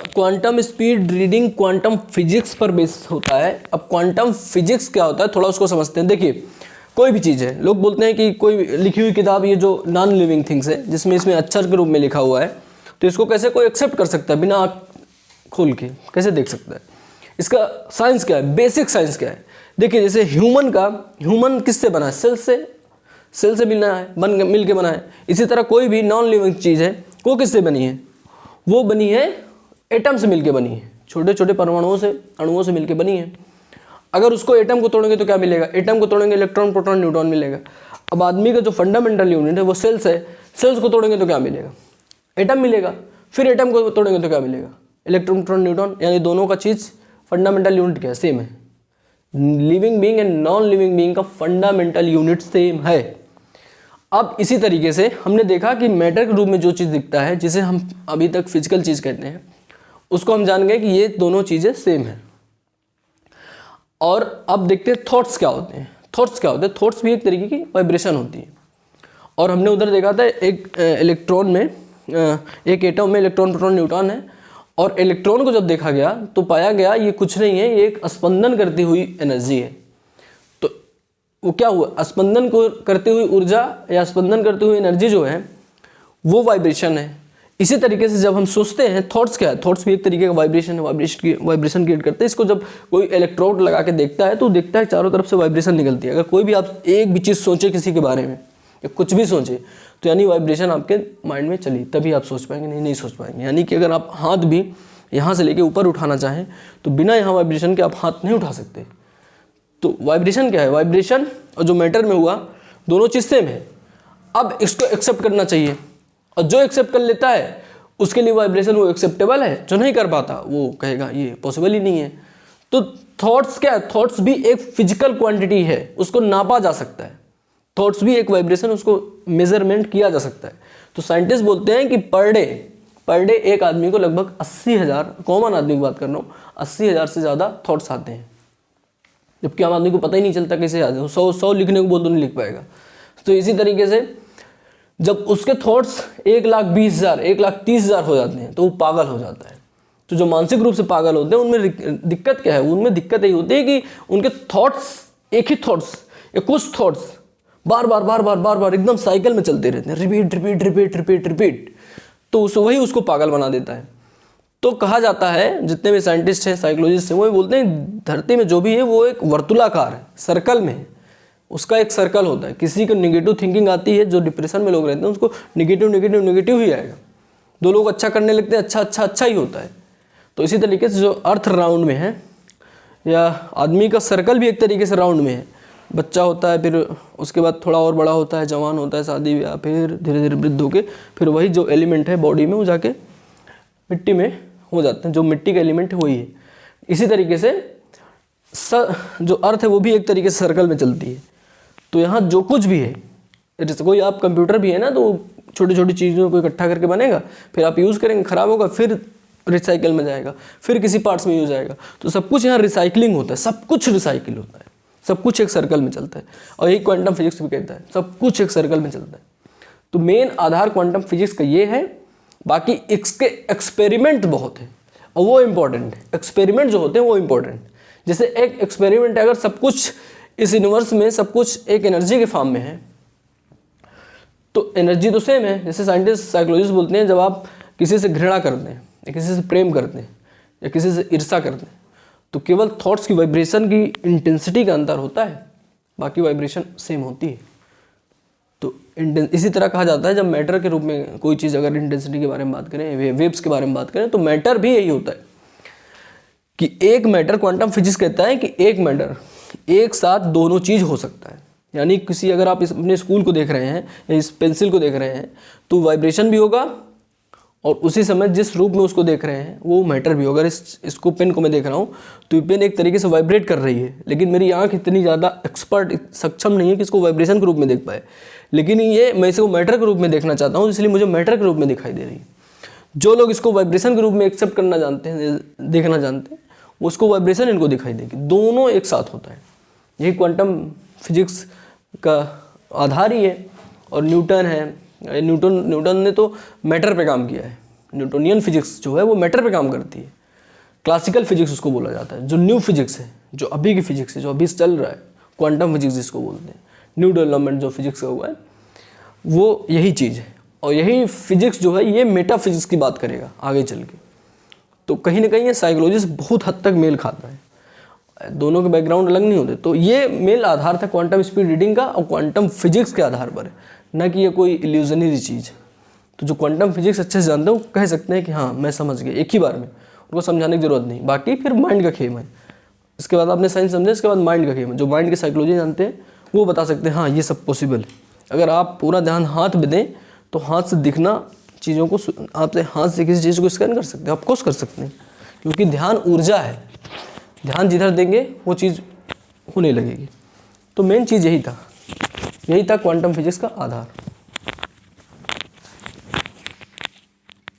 Quantum speed reading quantum physics पर base होता है। अब क्वांटम फिजिक्स क्या होता है थोड़ा उसको समझते हैं। देखिए कोई भी चीज़ है, लोग बोलते हैं कि कोई लिखी हुई किताब ये जो नॉन लिविंग थिंग्स है जिसमें इसमें अक्षर के रूप में लिखा हुआ है, तो इसको कैसे कोई एक्सेप्ट कर सकता है बिना आँख खोल के, कैसे देख सकता है? इसका साइंस क्या है, बेसिक साइंस क्या है? देखिए जैसे ह्यूमन किससे बना है? सेल से मिल के बना है। इसी तरह कोई भी नॉन लिविंग चीज़ है वो किससे बनी है? वो बनी है एटम से मिलके बनी है, छोटे छोटे परमाणुओं से, अणुओं से मिलके बनी है। अगर उसको एटम को तोड़ेंगे तो क्या मिलेगा? एटम को तोड़ेंगे इलेक्ट्रॉन प्रोटॉन न्यूट्रॉन मिलेगा। अब आदमी का जो फंडामेंटल यूनिट है वो सेल्स है, सेल्स को तोड़ेंगे तो क्या मिलेगा? एटम मिलेगा। फिर एटम को तोड़ेंगे तो क्या मिलेगा? Electron proton neutron. यानी दोनों का चीज़ फंडामेंटल यूनिट क्या है? सेम है। Living being and non living being का फंडामेंटल यूनिट सेम है। अब इसी तरीके से हमने देखा कि मैटर के रूप में जो चीज़ दिखता है, जिसे हम अभी तक फिजिकल चीज़ कहते हैं, उसको हम जान गए कि ये दोनों चीज़ें सेम हैं। और अब देखते हैं थॉट्स क्या होते हैं। थॉट्स भी एक तरीके की वाइब्रेशन होती है। और हमने उधर देखा था एक इलेक्ट्रॉन में, एक एटम में इलेक्ट्रॉन प्रोटॉन न्यूट्रॉन है, और इलेक्ट्रॉन को जब देखा गया तो पाया गया ये कुछ नहीं है, ये एक स्पंदन करती हुई एनर्जी है। तो वो क्या हुआ? स्पंदन को करती हुई ऊर्जा या स्पंदन करती हुई एनर्जी जो है वो वाइब्रेशन है। इसी तरीके से जब हम सोचते हैं, थॉट्स क्या है? थॉट्स भी एक तरीके का वाइब्रेशन है, वाइब्रेशन क्रिएट करते हैं। इसको जब कोई इलेक्ट्रोड लगा के देखता है तो देखता है चारों तरफ से वाइब्रेशन निकलती है। अगर कोई भी आप एक भी चीज़ सोचे किसी के बारे में या कुछ भी सोचे तो यानी वाइब्रेशन आपके माइंड में चली, तभी आप सोच पाएंगे, नहीं सोच पाएंगे। यानी कि अगर आप हाथ भी यहाँ से लेके ऊपर उठाना चाहें तो बिना यहाँ वाइब्रेशन के आप हाथ नहीं उठा सकते। तो वाइब्रेशन क्या है? वाइब्रेशन और जो मैटर में हुआ दोनों चीज़ सेम है। अब इसको एक्सेप्ट करना चाहिए, और जो एक्सेप्ट कर लेता है उसके लिए वाइब्रेशन वो एक्सेप्टेबल है, जो नहीं कर पाता वो कहेगा ये पॉसिबल ही नहीं है। तो थॉट्स क्या है? थॉट्स भी एक फिजिकल क्वांटिटी है, उसको नापा जा सकता है। थॉट्स भी एक वाइब्रेशन, उसको मेजरमेंट किया जा सकता है। तो साइंटिस्ट बोलते हैं कि पर डे एक आदमी को लगभग 80,000, कॉमन आदमी की बात कर रहा हूँ, 80,000 से ज़्यादा थॉट्स आते हैं, जबकि आम आदमी को पता ही नहीं चलता कैसे आते हैं। 100 लिखने को बोल तो नहीं लिख पाएगा। तो इसी तरीके से जब उसके थॉट्स 1,20,000, 1,30,000 हो जाते हैं तो वो पागल हो जाता है। तो जो मानसिक रूप से पागल होते हैं उनमें दिक्कत क्या है? उनमें दिक्कत यही होती है कि उनके थॉट्स, एक ही थॉट्स या कुछ थॉट्स बार बार एकदम साइकिल में चलते रहते हैं, रिपीट। तो वही उसको पागल बना देता है। तो कहा जाता है, जितने भी साइंटिस्ट हैं, साइकोलॉजिस्ट हैं, वो बोलते हैं धरती में जो भी है वो एक वर्तुलाकार है, सर्कल में है, उसका एक सर्कल होता है। किसी को निगेटिव थिंकिंग आती है, जो डिप्रेशन में लोग रहते हैं उसको निगेटिव ही आएगा। दो लोग अच्छा करने लगते हैं, अच्छा ही होता है। तो इसी तरीके से जो अर्थ राउंड में है, या आदमी का सर्कल भी एक तरीके से राउंड में है। बच्चा होता है, फिर उसके बाद थोड़ा और बड़ा होता है, जवान होता है, शादी ब्याह, फिर धीरे धीरे वृद्ध होकर फिर वही जो एलिमेंट है बॉडी में वो जाके मिट्टी में हो जाते हैं। जो मिट्टी का एलिमेंट है वही है। इसी तरीके से जो अर्थ है वो भी एक तरीके से सर्कल में चलती है। तो यहाँ जो कुछ भी है, जैसे कोई आप कंप्यूटर भी है ना, तो छोटी छोटी चीज़ों को इकट्ठा करके बनेगा, फिर आप यूज़ करेंगे, ख़राब होगा, फिर रिसाइकल में जाएगा, फिर किसी पार्ट्स में यूज आएगा। तो सब कुछ यहाँ रिसाइकलिंग होता है, सब कुछ रिसाइकिल होता है, सब कुछ एक सर्कल में चलता है। और यही क्वांटम फिजिक्स भी कहता है, सब कुछ एक सर्कल में चलता है। तो मेन आधार क्वांटम फिजिक्स का ये है। बाकी इसके एक्सपेरिमेंट बहुत है और वो इम्पोर्टेंट है। एक्सपेरिमेंट जो होते हैं वो इम्पोर्टेंट। जैसे एक एक्सपेरिमेंट, अगर सब कुछ इस यूनिवर्स में सब कुछ एक एनर्जी के फॉर्म में है तो एनर्जी तो सेम है। जैसे साइंटिस्ट, साइकोलॉजिस्ट बोलते हैं, जब आप किसी से घृणा करते हैं या किसी से प्रेम करते हैं या किसी से ईर्ष्या करते हैं तो केवल थॉट्स की वाइब्रेशन की इंटेंसिटी का अंतर होता है, बाकी वाइब्रेशन सेम होती है। तो इसी तरह कहा जाता है, जब मैटर के रूप में कोई चीज़, अगर इंटेंसिटी के बारे में बात करें, वेव्स के बारे में बात करें, तो मैटर भी यही होता है कि एक मैटर, क्वांटम फिजिक्स कहता है कि एक मैटर एक साथ दोनों चीज़ हो सकता है। यानी किसी, अगर आप अपने स्कूल को देख रहे हैं या इस पेंसिल को देख रहे हैं तो वाइब्रेशन भी होगा और उसी समय जिस रूप में उसको देख रहे हैं वो मैटर भी होगा। अगर इसको पेन को मैं देख रहा हूँ तो ये पेन एक तरीके से वाइब्रेट कर रही है, लेकिन मेरी आँख इतनी ज़्यादा एक्सपर्ट, सक्षम नहीं है कि इसको वाइब्रेशन के रूप में देख पाए, लेकिन ये मैं इसको मैटर के रूप में देखना चाहता हूँ, इसलिए मुझे मैटर के रूप में दिखाई दे रही है। जो लोग इसको वाइब्रेशन के रूप में एक्सेप्ट करना जानते हैं, देखना जानते हैं, उसको वाइब्रेशन इनको दिखाई देगी। दोनों एक साथ होता है। यही क्वांटम फिजिक्स का आधार ही है। और न्यूटन है, न्यूटन ने तो मैटर पे काम किया है। न्यूटोनियन फिजिक्स जो है वो मैटर पे काम करती है। क्लासिकल फिजिक्स उसको बोला जाता है। जो न्यू फिजिक्स है, जो अभी की फिजिक्स है, जो अभी चल रहा है, क्वांटम फिजिक्स जिसको बोलते हैं, न्यू डेवलपमेंट जो फिजिक्स का हुआ है, वो यही चीज़ है। और यही फिजिक्स जो है ये मेटा फिजिक्स की बात करेगा आगे चल के। तो कहीं ना कहीं ये साइकोलॉजी से बहुत हद तक मेल खाता है, दोनों के बैकग्राउंड अलग नहीं होते। तो ये मेल आधार था क्वांटम स्पीड रीडिंग का, और क्वांटम फिजिक्स के आधार पर है, ना कि ये कोई इल्यूजनरी चीज़ है। तो जो क्वांटम फिजिक्स अच्छे से जानते हो कह सकते हैं कि हाँ मैं समझ गया एक ही बार में, उनको समझाने की जरूरत नहीं। बाकी फिर माइंड का खेम है। इसके बाद आपने साइंस समझा, इसके बाद माइंड का खेम है। जो माइंड की साइकोलॉजी जानते हैं वो बता सकते हैं हाँ ये सब पॉसिबल है। अगर आप पूरा ध्यान हाथ में दें तो हाथ से दिखना चीज़ों को, आप हाथ से किसी चीज़ को स्कैन कर सकते हैं, आप कोस कर सकते हैं, क्योंकि ध्यान ऊर्जा है। ध्यान जिधर देंगे वो चीज़ होने लगेगी। तो मेन चीज़ यही था क्वांटम फिजिक्स का आधार।